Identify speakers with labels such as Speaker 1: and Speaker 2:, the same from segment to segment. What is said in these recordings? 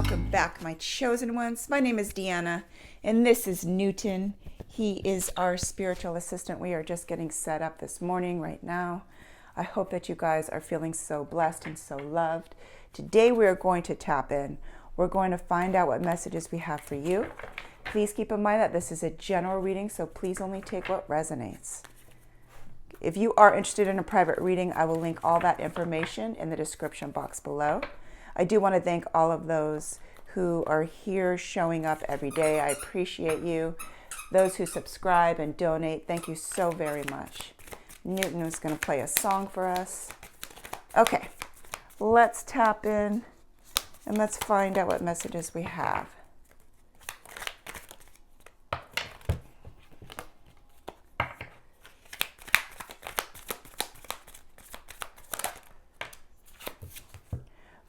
Speaker 1: welcome back, my chosen ones. My name is Deanna, and this is Newton. He is our spiritual assistant. We are just getting set up this morning right now. I hope that you guys are feeling so blessed and so loved. Today we are going to tap in. We're going to find out what messages we have for you. Please keep in mind that this is a general reading, so please only take what resonates. If you are interested in a private reading, I will link all that information in the description box below. I do want to thank all of those who are here showing up every day. I appreciate you. Those who subscribe and donate, thank you so very much. Newton is going to play a song for us. Okay, let's tap in and let's find out what messages we have.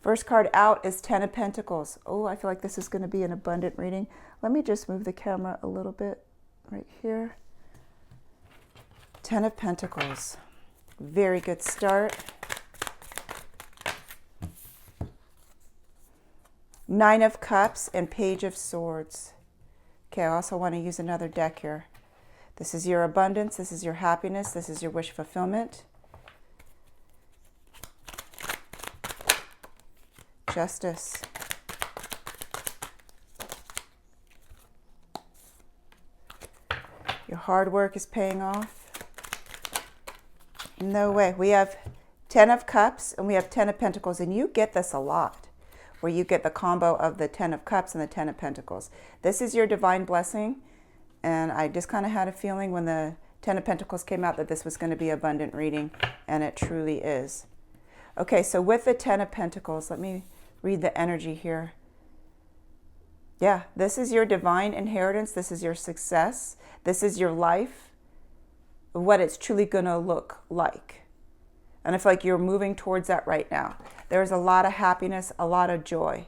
Speaker 1: First card out is Ten of Pentacles. Oh, I feel like this is going to be an abundant reading. Let me just move the camera a little bit right here. Ten of Pentacles. Very good start. Nine of Cups and Page of Swords. Okay, I also want to use another deck here. This is your abundance. This is your happiness. This is your wish fulfillment. Justice. Your hard work is paying off. No way. We have 10 of Cups and we have 10 of Pentacles, and you get this a lot, where you get the combo of the 10 of Cups and the 10 of Pentacles. This is your divine blessing, and I just kind of had a feeling when the 10 of Pentacles came out that this was going to be abundant reading, and it truly is. Okay, so with the 10 of Pentacles, let me read the energy here. Yeah, this is your divine inheritance. This is your success. This is your life, what it's truly going to look like. And I feel like you're moving towards that right now. There's a lot of happiness, a lot of joy.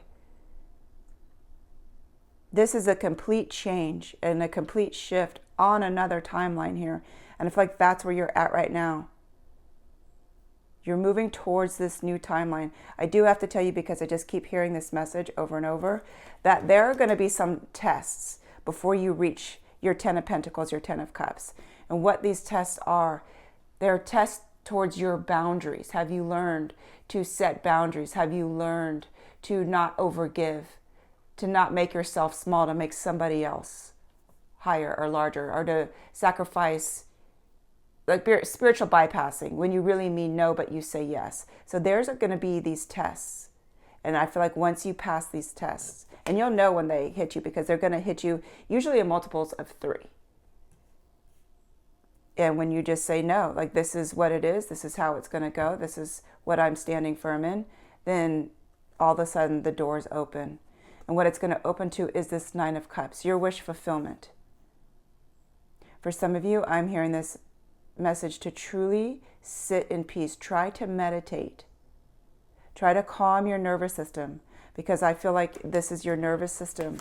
Speaker 1: This is a complete change and a complete shift on another timeline here. And I feel like that's where you're at right now. You're moving towards this new timeline. I do have to tell you, because I just keep hearing this message over and over, that there are going to be some tests before you reach your 10 of Pentacles, your 10 of Cups. And what these tests are, they're tests towards your boundaries. Have you learned to set boundaries? Have you learned to not overgive, to not make yourself small, to make somebody else higher or larger, or to sacrifice, like spiritual bypassing, when you really mean no, but you say yes. So there's going to be these tests. And I feel like once you pass these tests, and you'll know when they hit you, because they're going to hit you usually in multiples of 3. And when you just say no, like this is what it is, this is how it's going to go, this is what I'm standing firm in, then all of a sudden the doors open. And what it's going to open to is this 9 of Cups, your wish fulfillment. For some of you, I'm hearing this message to truly sit in peace. Try to meditate. Try to calm your nervous system, because I feel like this is your nervous system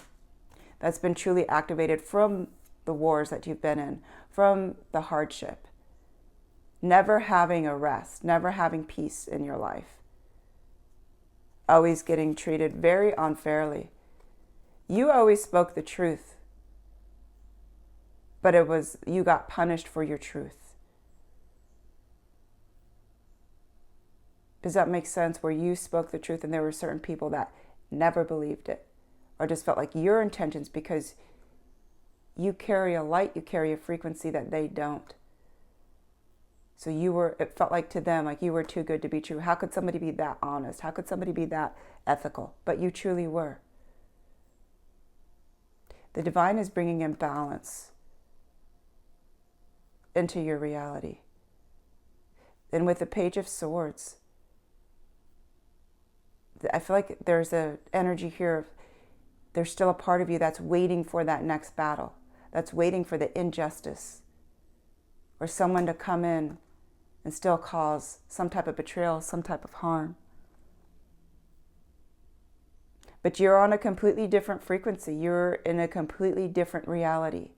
Speaker 1: that's been truly activated from the wars that you've been in, from the hardship. Never having a rest, never having peace in your life. Always getting treated very unfairly. You always spoke the truth, but it was, you got punished for your truth. Does that make sense? Where you spoke the truth and there were certain people that never believed it, or just felt like your intentions, because you carry a light, you carry a frequency that they don't. So it felt like to them, like you were too good to be true. How could somebody be that honest? How could somebody be that ethical? But you truly were. The divine is bringing in balance into your reality. And with the Page of Swords, I feel like there's an energy here of, there's still a part of you that's waiting for that next battle, that's waiting for the injustice, or someone to come in and still cause some type of betrayal, some type of harm. But you're on a completely different frequency. You're in a completely different reality.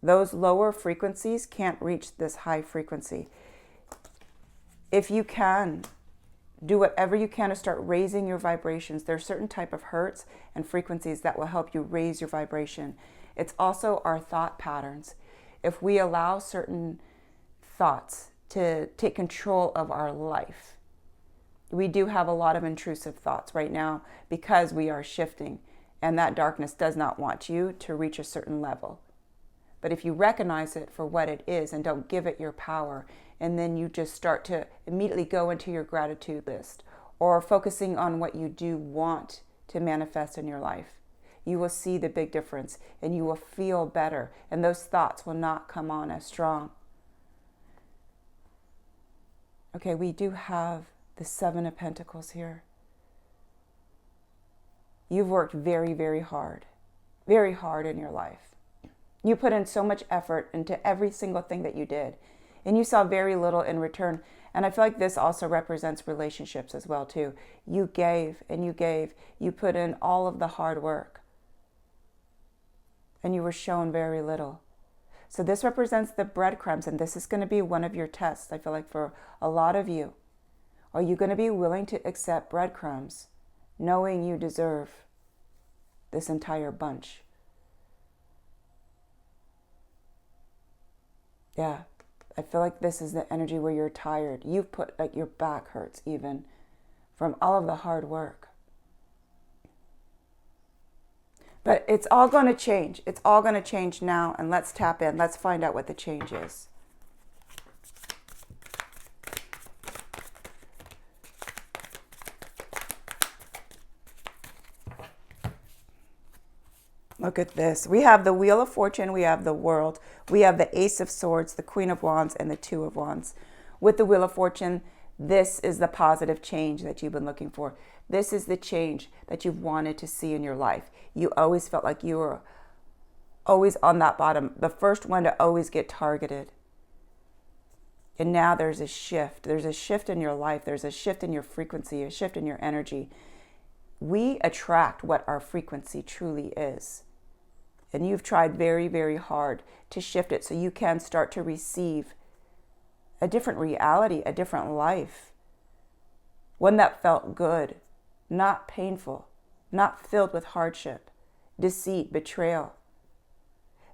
Speaker 1: Those lower frequencies can't reach this high frequency. If you can Do whatever you can to start raising your vibrations. There are certain type of hertz and frequencies that will help you raise your vibration. It's also our thought patterns. If we allow certain thoughts to take control of our life, we do have a lot of intrusive thoughts right now because we are shifting, and that darkness does not want you to reach a certain level. But if you recognize it for what it is and don't give it your power, and then you just start to immediately go into your gratitude list or focusing on what you do want to manifest in your life, you will see the big difference and you will feel better, and those thoughts will not come on as strong. Okay, we do have the Seven of Pentacles here. You've worked very, very hard in your life. You put in so much effort into every single thing that you did, and you saw very little in return. And I feel like this also represents relationships as well too. You gave and you gave. You put in all of the hard work, and you were shown very little. So this represents the breadcrumbs, and this is going to be one of your tests, I feel like, for a lot of you. Are you going to be willing to accept breadcrumbs, knowing you deserve this entire bunch? Yeah, I feel like this is the energy where you're tired. You've put, like, your back hurts even from all of the hard work. But it's all going to change. It's all going to change now, and let's tap in. Let's find out what the change is. Look at this. We have the Wheel of Fortune. We have the World. We have the Ace of Swords, the Queen of Wands, and the Two of Wands. With the Wheel of Fortune, this is the positive change that you've been looking for. This is the change that you've wanted to see in your life. You always felt like you were always on that bottom, the first one to always get targeted. And now there's a shift. There's a shift in your life. There's a shift in your frequency, a shift in your energy. We attract what our frequency truly is. And you've tried very, very hard to shift it so you can start to receive a different reality, a different life. One that felt good, not painful, not filled with hardship, deceit, betrayal.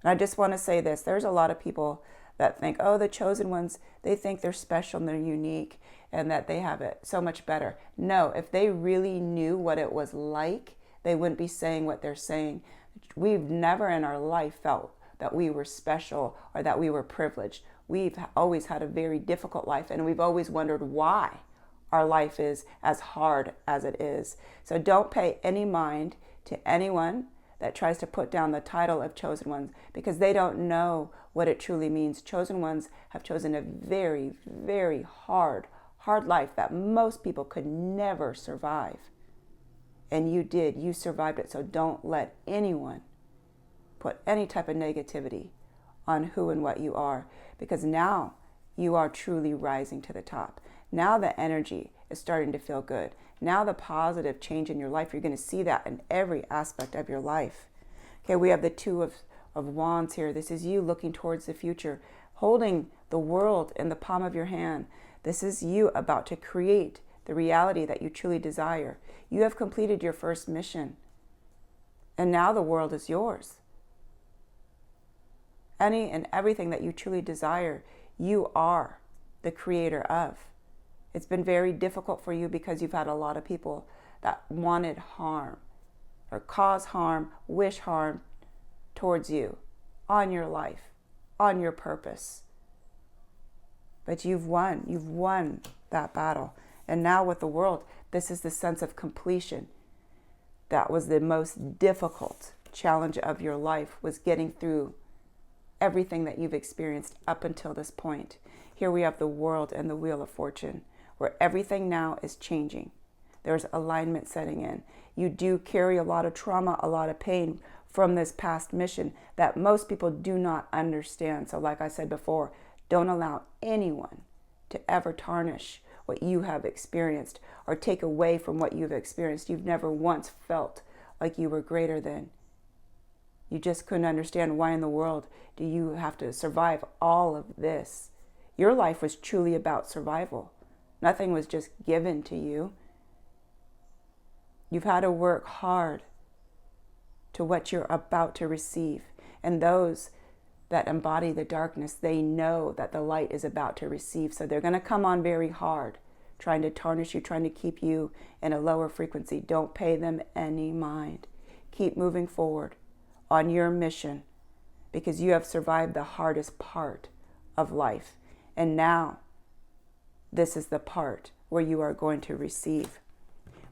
Speaker 1: And I just want to say this. There's a lot of people that think, oh, the chosen ones, they think they're special and they're unique and that they have it so much better. No, if they really knew what it was like, they wouldn't be saying what they're saying. We've never in our life felt that we were special or that we were privileged. We've always had a very difficult life, and we've always wondered why our life is as hard as it is. So don't pay any mind to anyone that tries to put down the title of chosen ones, because they don't know what it truly means. Chosen ones have chosen a very, very hard life that most people could never survive. And you did. You survived it. So don't let anyone put any type of negativity on who and what you are, because now you are truly rising to the top. Now the energy is starting to feel good. Now the positive change in your life, you're going to see that in every aspect of your life. Okay, we have the Two of Wands here. This is you looking towards the future, holding the world in the palm of your hand. This is you about to create the reality that you truly desire. You have completed your first mission, and now the world is yours. Any and everything that you truly desire, you are the creator of. It's been very difficult for you because you've had a lot of people that wanted harm or cause harm, wish harm towards you, on your life, on your purpose. But you've won that battle. And now with the world, this is the sense of completion. That was the most difficult challenge of your life, was getting through everything that you've experienced up until this point. Here we have the World and the Wheel of Fortune, where everything now is changing. There's alignment setting in. You do carry a lot of trauma, a lot of pain from this past mission that most people do not understand. So like I said before, don't allow anyone to ever tarnish what you have experienced or take away from what you've experienced. You've never once felt like you were greater than. You just couldn't understand why in the world do you have to survive all of this. Your life was truly about survival. Nothing was just given to you. You've had to work hard to what you're about to receive. And those that embody the darkness, they know that the light is about to receive. So they're going to come on very hard, trying to tarnish you, trying to keep you in a lower frequency. Don't pay them any mind. Keep moving forward on your mission, because you have survived the hardest part of life. And now, this is the part where you are going to receive.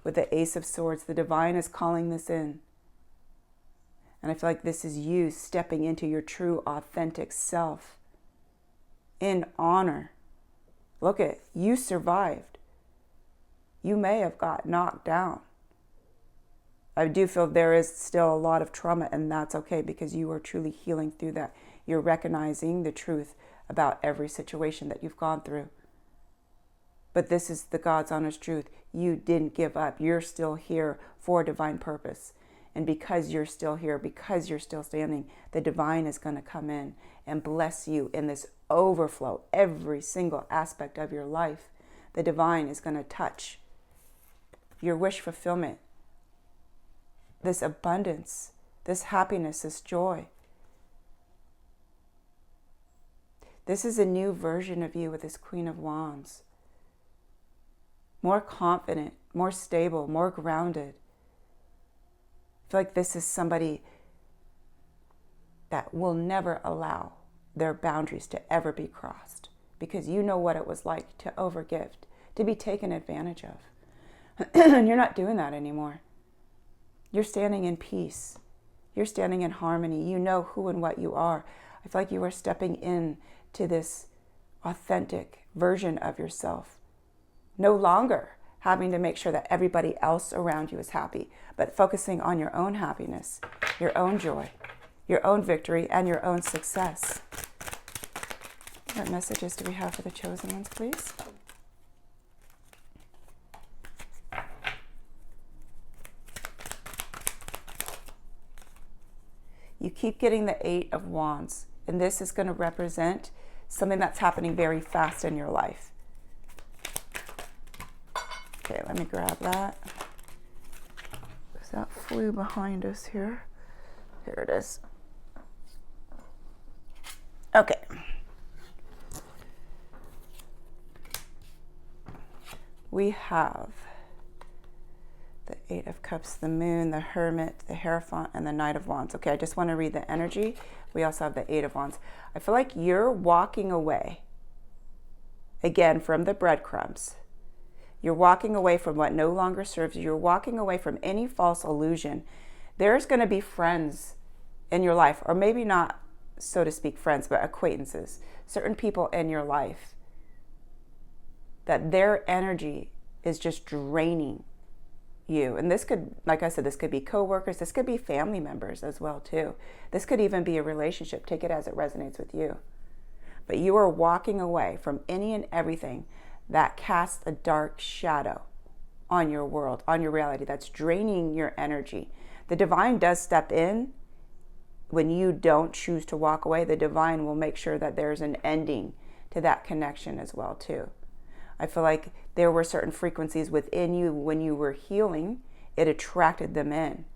Speaker 1: With the Ace of Swords, the divine is calling this in. And I feel like this is you stepping into your true, authentic self in honor. Look at, you survived. You may have got knocked down. I do feel there is still a lot of trauma, and that's okay, because you are truly healing through that. You're recognizing the truth about every situation that you've gone through. But this is the God's honest truth. You didn't give up. You're still here for a divine purpose. And because you're still here, because you're still standing, the divine is going to come in and bless you in this overflow. Every single aspect of your life, the divine is going to touch your wish fulfillment, this abundance, this happiness, this joy. This is a new version of you with this Queen of Wands. More confident, more stable, more grounded. I feel like this is somebody that will never allow their boundaries to ever be crossed, because you know what it was like to overgift, to be taken advantage of. And you're not doing that anymore. You're standing in peace. You're standing in harmony. You know who and what you are. I feel like you are stepping in to this authentic version of yourself. No longer having to make sure that everybody else around you is happy, but focusing on your own happiness, your own joy, your own victory, and your own success. What messages do we have for the chosen ones, please? You keep getting the Eight of Wands, and this is going to represent something that's happening very fast in your life. Okay, let me grab that. That flew behind us here. Here it is. Okay. We have the Eight of Cups, the Moon, the Hermit, the Hierophant, and the Knight of Wands. Okay, I just want to read the energy. We also have the Eight of Wands. I feel like you're walking away, again, from the breadcrumbs. You're walking away from what no longer serves you. You're walking away from any false illusion. There's going to be friends in your life, or maybe not, so to speak, friends, but acquaintances, certain people in your life, that their energy is just draining you. And this could, like I said, this could be coworkers, this could be family members as well too. This could even be a relationship. Take it as it resonates with you. But you are walking away from any and everything that casts a dark shadow on your world, on your reality, that's draining your energy. The divine does step in when you don't choose to walk away. The divine will make sure that there's an ending to that connection as well too. I feel like there were certain frequencies within you when you were healing, it attracted them in,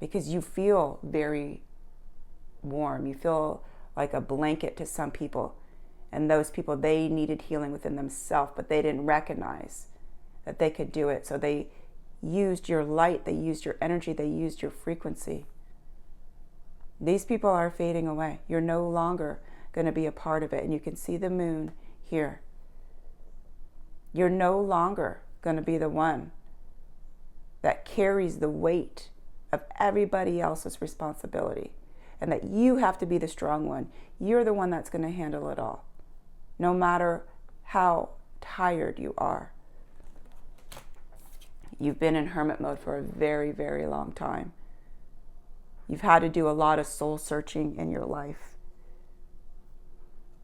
Speaker 1: because you feel very warm. You feel like a blanket to some people. And those people, they needed healing within themselves, but they didn't recognize that they could do it. So they used your light, they used your energy, they used your frequency. These people are fading away. You're no longer going to be a part of it. And you can see the moon here. You're no longer going to be the one that carries the weight of everybody else's responsibility, and that you have to be the strong one. You're the one that's going to handle it all, no matter how tired you are. You've been in hermit mode for a very, very long time. You've had to do a lot of soul searching in your life.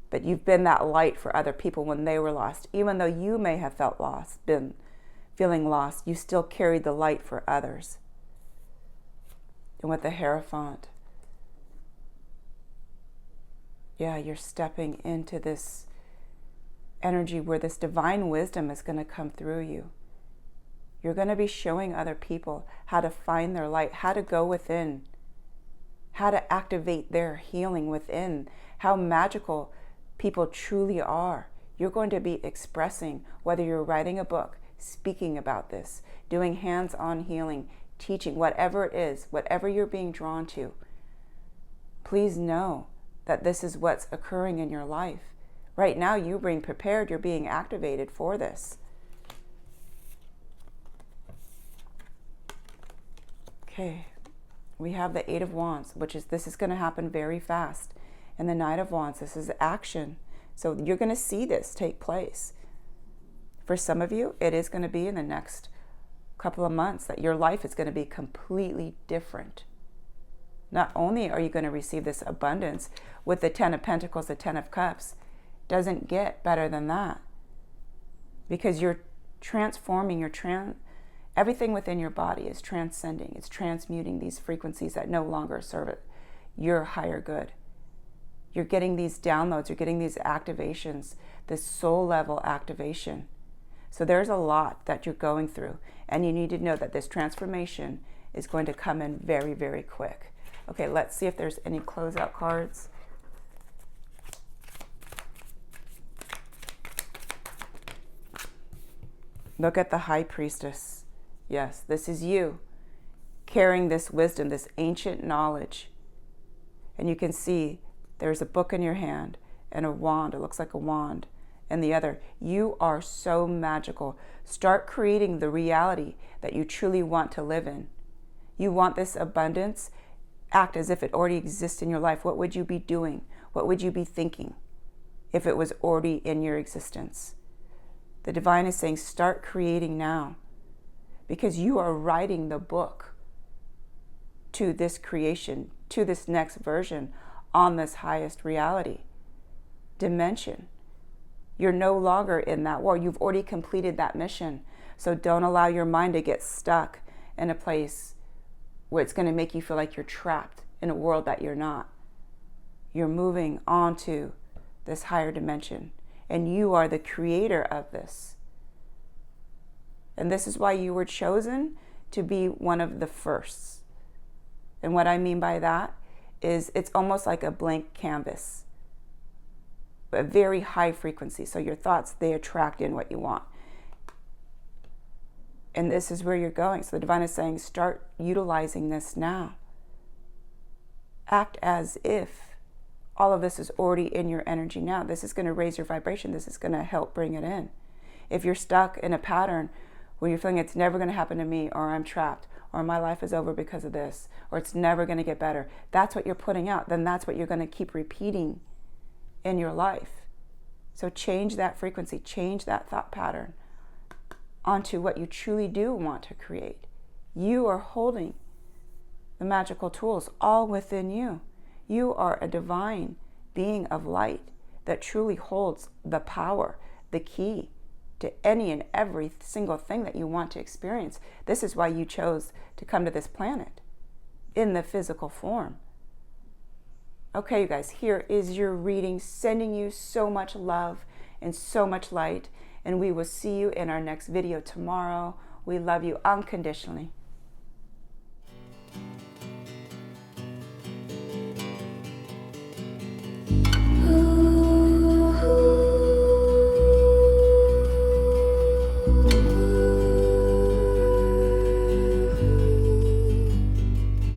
Speaker 1: But you've been that light for other people when they were lost. Even though you may have felt lost, been feeling lost, you still carried the light for others. And with the Hierophant, yeah, you're stepping into this energy where this divine wisdom is going to come through you. You're going to be showing other people how to find their light, how to go within, how to activate their healing within, how magical people truly are. You're going to be expressing, whether you're writing a book, speaking about this, doing hands-on healing, teaching, whatever it is, whatever you're being drawn to. Please know that this is what's occurring in your life. Right now, you're being prepared, you're being activated for this. Okay, we have the Eight of Wands, which is, this is going to happen very fast. And the Knight of Wands, this is action. So you're going to see this take place. For some of you, it is going to be in the next couple of months that your life is going to be completely different. Not only are you going to receive this abundance with the Ten of Pentacles, the Ten of Cups, doesn't get better than that. Because you're transforming, everything within your body is transcending. It's transmuting these frequencies that no longer serve it, your higher good. You're getting these downloads, you're getting these activations, this soul level activation. So there's a lot that you're going through, and you need to know that this transformation is going to come in very, very quick. Okay, let's see if there's any closeout cards. Look at the High Priestess. Yes, this is you carrying this wisdom, this ancient knowledge. And you can see there's a book in your hand and a wand. It looks like a wand. And the other, you are so magical. Start creating the reality that you truly want to live in. You want this abundance. Act as if it already exists in your life. What would you be doing? What would you be thinking if it was already in your existence? The divine is saying, start creating now, because you are writing the book to this creation, to this next version on this highest reality dimension. You're no longer in that war. You've already completed that mission. So don't allow your mind to get stuck in a place where it's going to make you feel like you're trapped in a world that you're not. You're moving on to this higher dimension, and you are the creator of this. And this is why you were chosen to be one of the firsts. And what I mean by that is it's almost like a blank canvas, a very high frequency. So your thoughts, they attract in what you want. And this is where you're going. So the divine is saying, start utilizing this now. Act as if all of this is already in your energy now. This is going to raise your vibration. This is going to help bring it in. If you're stuck in a pattern where you're feeling it's never going to happen to me, or I'm trapped, or my life is over because of this, or it's never going to get better, that's what you're putting out. Then that's what you're going to keep repeating in your life. So change that frequency, change that thought pattern onto what you truly do want to create. You are holding the magical tools all within you. You are a divine being of light that truly holds the power, the key to any and every single thing that you want to experience. This is why you chose to come to this planet in the physical form. Okay, you guys, here is your reading, sending you so much love and so much light. And we will see you in our next video tomorrow. We love you unconditionally.